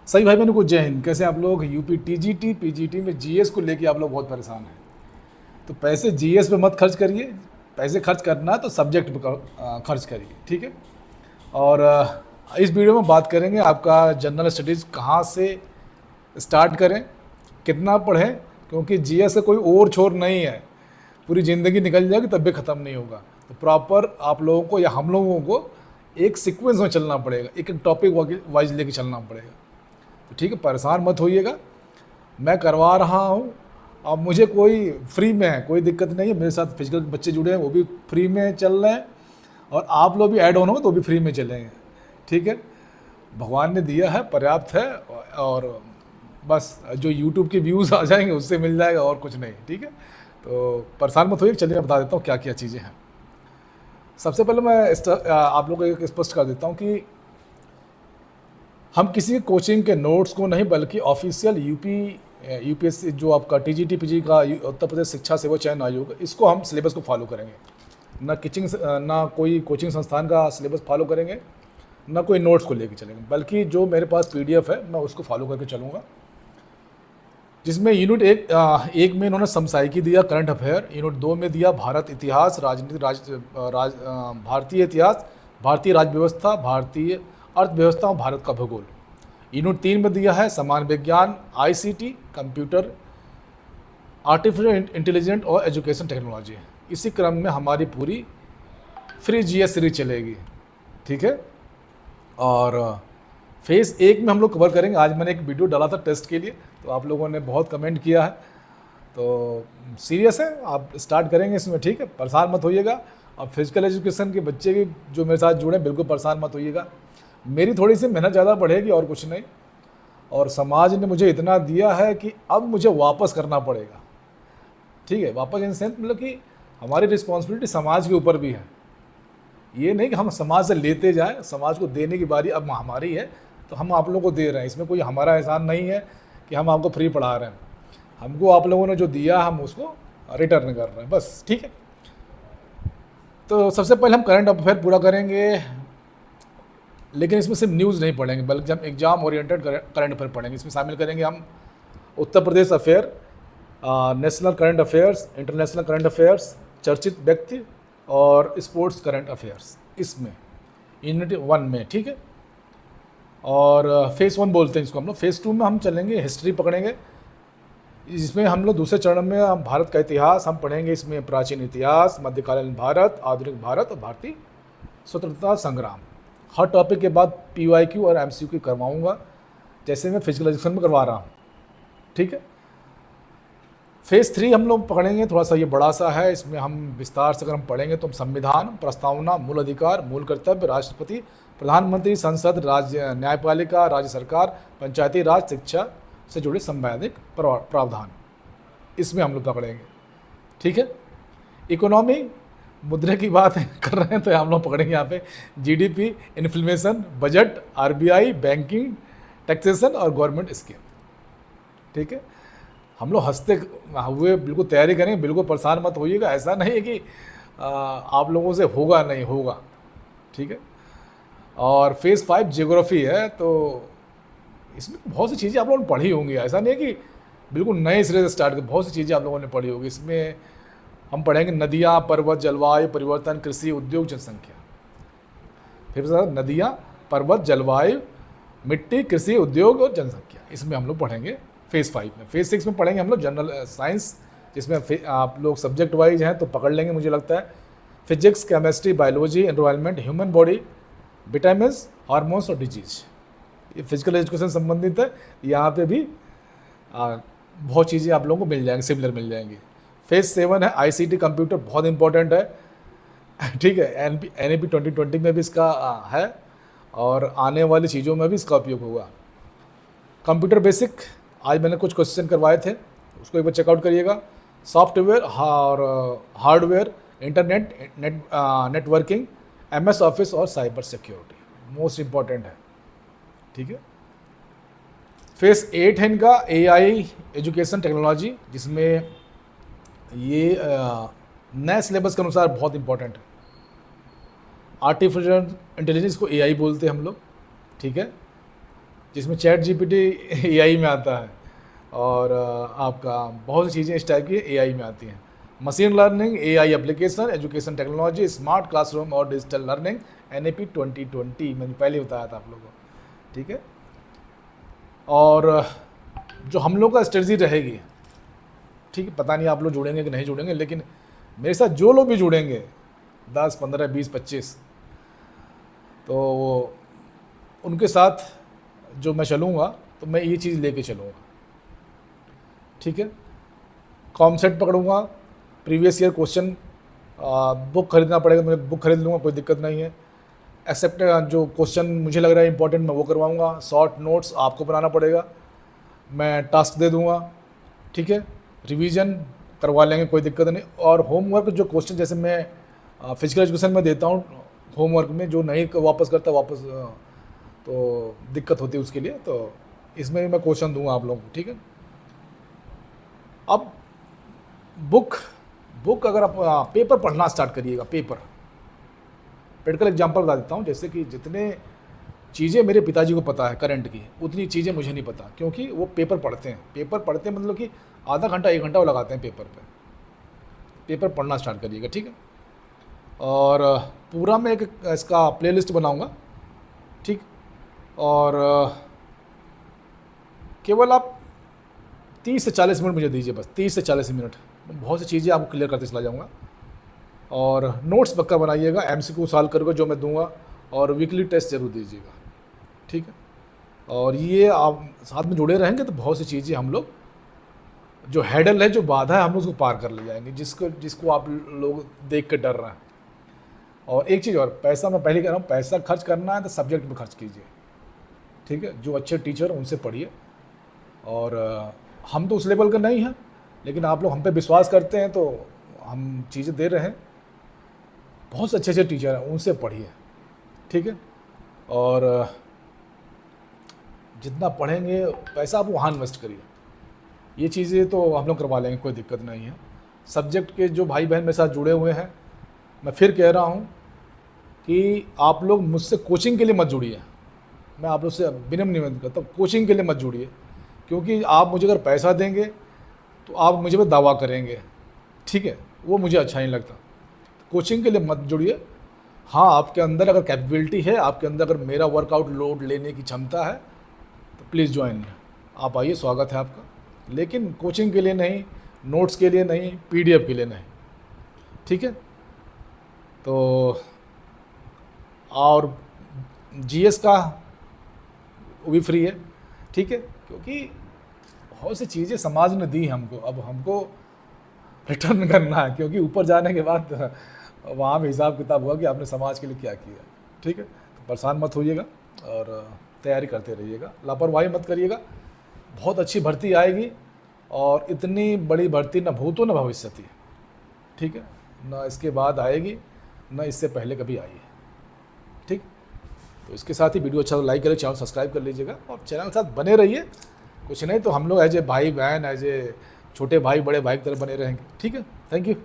सही भाई बहनों को जय हिंद। कैसे आप लोग? यूपी टीजीटी पीजीटी में जीएस को लेके आप लोग बहुत परेशान हैं। तो पैसे जीएस पे मत खर्च करिए, पैसे खर्च करना है तो सब्जेक्ट पे खर्च करिए, ठीक है। और इस वीडियो में बात करेंगे आपका जनरल स्टडीज़ कहाँ से स्टार्ट करें, कितना पढ़ें, क्योंकि जीएस का कोई और छोर नहीं है। पूरी ज़िंदगी निकल जाएगी तब भी ख़त्म नहीं होगा। तो प्रॉपर आप लोगों को या हम लोगों को एक सीक्वेंस में चलना पड़ेगा, एक एक टॉपिक वाइज लेके चलना पड़ेगा। तो ठीक है, परेशान मत होइएगा, मैं करवा रहा हूँ। अब मुझे कोई फ्री में है, कोई दिक्कत नहीं है। मेरे साथ फिजिकल बच्चे जुड़े हैं, वो भी फ्री में चल रहे हैं, और आप लोग भी ऐड ऑन हो तो भी फ्री में चलेंगे, ठीक है। भगवान ने दिया है, पर्याप्त है, और बस जो यूट्यूब के व्यूज़ आ जाएंगे उससे मिल जाएगा, और कुछ नहीं, ठीक है। तो परेशान मत होइए, चलिए मैं बता देता हूँ क्या क्या चीज़ें हैं। सबसे पहले मैं आप लोगों को स्पष्ट कर देता हूँ कि हम किसी कोचिंग के नोट्स को नहीं, बल्कि ऑफिशियल यूपीएससी जो आपका टीजीटी पीजी का उत्तर प्रदेश शिक्षा सेवा चयन आयोग, इसको हम सिलेबस को फॉलो करेंगे। ना कोई कोचिंग संस्थान का सिलेबस फॉलो करेंगे, ना कोई नोट्स को लेके चलेंगे, बल्कि जो मेरे पास पीडीएफ है मैं उसको फॉलो करके चलूँगा। जिसमें यूनिट एक में इन्होंने समसामयिकी दिया, करंट अफेयर। यूनिट 2 में दिया भारत इतिहास, राजनीति, भारतीय इतिहास, भारतीय राज्य व्यवस्था, भारतीय अर्थव्यवस्था और भारत का भूगोल। यूनिट 3 में दिया है समान विज्ञान, आईसीटी, कंप्यूटर, आर्टिफिशियल इंटेलिजेंट और एजुकेशन टेक्नोलॉजी। इसी क्रम में हमारी पूरी फ्री जीएस सीरीज चलेगी, ठीक है। और फेज़ 1 में हम लोग कवर करेंगे। आज मैंने एक वीडियो डाला था टेस्ट के लिए, तो आप लोगों ने बहुत कमेंट किया है, तो सीरियस है, आप स्टार्ट करेंगे इसमें, ठीक है। परेशान मत होइएगा। और फिजिकल एजुकेशन के बच्चे भी जो मेरे साथ जुड़े, बिल्कुल परेशान मत होइएगा। मेरी थोड़ी सी मेहनत ज़्यादा बढ़ेगी और कुछ नहीं। और समाज ने मुझे इतना दिया है कि अब मुझे वापस करना पड़ेगा, ठीक है। वापस इन सेंस मतलब कि हमारी रिस्पॉन्सिबिलिटी समाज के ऊपर भी है। ये नहीं कि हम समाज से लेते जाएं, समाज को देने की बारी अब हमारी है, तो हम आप लोगों को दे रहे हैं। इसमें कोई हमारा एहसान नहीं है कि हम आपको फ्री पढ़ा रहे हैं। हमको आप लोगों ने जो दिया हम उसको रिटर्न कर रहे हैं, बस, ठीक है। तो सबसे पहले हम करंट अफेयर पूरा करेंगे, लेकिन इसमें सिर्फ न्यूज़ नहीं पढ़ेंगे, बल्कि हम एग्जाम ओरिएंटेड करंट अफेयर पढ़ेंगे। इसमें शामिल करेंगे हम Uttar Pradesh affair, national current affairs, international current affairs, चर्चित व्यक्ति और स्पोर्ट्स करंट अफेयर्स, इसमें यूनिट 1 में, ठीक है। और फेज़ 1 बोलते हैं इसको हम लोग। फेज़ 2 में हम चलेंगे, हिस्ट्री पकड़ेंगे, जिसमें हम लोग दूसरे चरण में हम भारत का इतिहास हम पढ़ेंगे। इसमें प्राचीन इतिहास, मध्यकालीन भारत, आधुनिक भारत और भारतीय स्वतंत्रता संग्राम। हर टॉपिक के बाद पीवाईक्यू और एमसीक्यू करवाऊंगा, जैसे मैं फिजिकल एजुकेशन में करवा रहा हूँ, ठीक है। फेज़ 3 हम लोग पकड़ेंगे, थोड़ा सा ये बड़ा सा है। इसमें हम विस्तार से अगर हम पढ़ेंगे तो हम संविधान, प्रस्तावना, मूल अधिकार, मूल कर्तव्य, राष्ट्रपति, प्रधानमंत्री, संसद, राज्य न्यायपालिका, राज्य सरकार, पंचायती राज, शिक्षा से जुड़े संवैधानिक प्रावधान, इसमें हम लोग पकड़ेंगे, ठीक है। इकोनॉमी, मुद्रे की बात कर रहे हैं तो हम लोग पकड़ेंगे यहाँ पे GDP, inflation, budget, RBI, banking, taxation और गवर्नमेंट स्कीम, ठीक है। हम लोग हंसते हुए बिल्कुल तैयारी करेंगे, बिल्कुल परेशान मत होइएगा। ऐसा नहीं है कि आप लोगों से होगा, नहीं होगा, ठीक है। और फेज़ 5 जियोग्राफी है, तो इसमें बहुत सी चीज़ें आप लोगों ने पढ़ी होंगी। ऐसा नहीं है कि बिल्कुल नए सिरे से स्टार्ट कर, बहुत सी चीज़ें आप लोगों ने पढ़ी होगी। इसमें हम पढ़ेंगे नदियाँ, पर्वत, जलवायु परिवर्तन, कृषि, उद्योग, जनसंख्या। फिर नदियाँ, पर्वत, जलवायु, मिट्टी, कृषि, उद्योग और जनसंख्या, इसमें हम लोग पढ़ेंगे फेज़ 5 में। फेज़ 6 में पढ़ेंगे हम लोग जनरल साइंस, जिसमें आप लोग सब्जेक्ट वाइज हैं तो पकड़ लेंगे मुझे लगता है। Physics, chemistry, biology, environment, human body, vitamins, hormones और डिजीज, ये फिजिकल एजुकेशन संबंधित है। यहाँ पे भी बहुत चीज़ें आप लोगों को मिल जाएंगी, सिमिलर मिल जाएंगी। फेज़ 7 है आईसीटी, कंप्यूटर, बहुत इंपॉर्टेंट है, ठीक है। एनईपी 2020 में भी इसका है, और आने वाली चीज़ों में भी इसका उपयोग होगा। कंप्यूटर बेसिक, आज मैंने कुछ क्वेश्चन करवाए थे, उसको एक बार चेकआउट करिएगा। सॉफ्टवेयर और hardware, internet, networking, MS office और साइबर सिक्योरिटी मोस्ट इम्पॉर्टेंट है, ठीक है। फेज़ 8 है इनका एआई, एजुकेशन टेक्नोलॉजी, जिसमें ये नए सिलेबस के अनुसार बहुत इंपॉर्टेंट है। आर्टिफिशियल इंटेलिजेंस को एआई बोलते हैं हम लोग, ठीक है। जिसमें चैट जीपीटी एआई में आता है, और आपका बहुत सी चीज़ें इस टाइप की एआई में आती हैं। Machine learning, AI application, education technology, smart classroom और डिजिटल लर्निंग, एनएपी 2020 मैंने पहले बताया था आप लोगों को, ठीक है। और जो हम लोग का स्ट्रेटजी रहेगी, ठीक है, पता नहीं आप लोग जुड़ेंगे कि नहीं जुड़ेंगे, लेकिन मेरे साथ जो लोग भी जुड़ेंगे 10, 15, 20, 25, तो उनके साथ जो मैं चलूँगा तो मैं ये चीज़ लेके चलूँगा, ठीक है। कॉन्सेप्ट पकड़ूँगा, प्रीवियस ईयर क्वेश्चन, बुक खरीदना पड़ेगा, मैं बुक खरीद लूँगा, कोई दिक्कत नहीं है। एक्सेप्ट जो क्वेश्चन मुझे लग रहा है इंपॉर्टेंट मैं वो करवाऊँगा। शॉर्ट नोट्स आपको बनाना पड़ेगा, मैं टास्क दे दूँगा, ठीक है। रिवीजन करवा लेंगे, कोई दिक्कत नहीं। और होमवर्क जो क्वेश्चन जैसे मैं फिजिकल एजुकेशन में देता हूँ, होमवर्क में जो नहीं वापस करता वापस तो दिक्कत होती है उसके लिए, तो इसमें भी मैं क्वेश्चन दूंगा आप लोगों को, ठीक है। अब बुक अगर आप पेपर पढ़ना स्टार्ट करिएगा, पेपर प्रैक्टिकल एग्जांपल बता देता हूँ। जैसे कि जितने चीज़ें मेरे पिताजी को पता है करंट की, उतनी चीज़ें मुझे नहीं पता, क्योंकि वो पेपर पढ़ते हैं मतलब कि आधा घंटा 1 घंटा वो लगाते हैं पेपर पे। पेपर पढ़ना स्टार्ट करिएगा, ठीक है। और पूरा मैं एक इसका प्लेलिस्ट बनाऊंगा, ठीक। और केवल आप 30 से 40 मिनट मुझे दीजिए, बस 30 से 40 मिनट, बहुत सी चीज़ें आपको क्लियर करते चला जाऊँगा। और नोट्स पक्का बनाइएगा, एमसीक्यू सॉल्व करके जो मैं दूंगा, और वीकली टेस्ट जरूर दीजिएगा, ठीक है। और ये आप साथ में जुड़े रहेंगे तो बहुत सी चीज़ें हम लोग, जो हैडल है, जो बाधा है, हम लोग उसको पार कर ले जाएंगे, जिसको आप लोग देख के डर रहे हैं। और एक चीज़ और, पैसा मैं पहले कह रहा हूँ, पैसा खर्च करना है तो सब्जेक्ट में खर्च कीजिए, ठीक है। जो अच्छे टीचर हैं उनसे पढ़िए। और हम तो उस लेवल का नहीं हैं, लेकिन आप लोग हम पे विश्वास करते हैं तो हम चीज़ें दे रहे हैं। बहुत से अच्छे टीचर हैं, उनसे पढ़िए, ठीक है। और जितना पढ़ेंगे पैसा आप वहाँ इन्वेस्ट करिए। ये चीज़ें तो हम लोग करवा लेंगे, कोई दिक्कत नहीं है। सब्जेक्ट के जो भाई बहन मेरे साथ जुड़े हुए हैं, मैं फिर कह रहा हूँ कि आप लोग मुझसे कोचिंग के लिए मत जुड़िए। मैं आप लोग से विनम्र निवेदन करता हूँ, कोचिंग के लिए मत जुड़िए, क्योंकि आप मुझे अगर पैसा देंगे तो आप मुझे पर दावा करेंगे, ठीक है, वो मुझे अच्छा नहीं लगता। कोचिंग के लिए मत जुड़िए। हाँ, आपके अंदर अगर कैपेबिलिटी है, आपके अंदर अगर मेरा वर्कआउट लोड लेने की क्षमता है, तो प्लीज़ ज्वाइन, आप आइए, स्वागत है आपका। लेकिन कोचिंग के लिए नहीं, नोट्स के लिए नहीं, पीडीएफ के लिए नहीं, ठीक है। तो और जीएस का वो भी फ्री है, ठीक है, क्योंकि बहुत सी चीज़ें समाज ने दी हमको, अब हमको रिटर्न करना है, क्योंकि ऊपर जाने के बाद वहाँ भी हिसाब किताब हुआ कि आपने समाज के लिए क्या किया, ठीक है। तो परेशान मत होइएगा और तैयारी करते रहिएगा, लापरवाही मत करिएगा। बहुत अच्छी भर्ती आएगी, और इतनी बड़ी भर्ती न भूतो न भविष्यति, ठीक है, ना इसके बाद आएगी, ना इससे पहले कभी आई है, ठीक। तो इसके साथ ही वीडियो अच्छा तो लाइक करें, चैनल सब्सक्राइब कर लीजिएगा, और चैनल के साथ बने रहिए। कुछ नहीं तो हम लोग एज ए भाई बहन, एज ए छोटे भाई बड़े भाई की तरह बने रहेंगे, ठीक है। Thank you.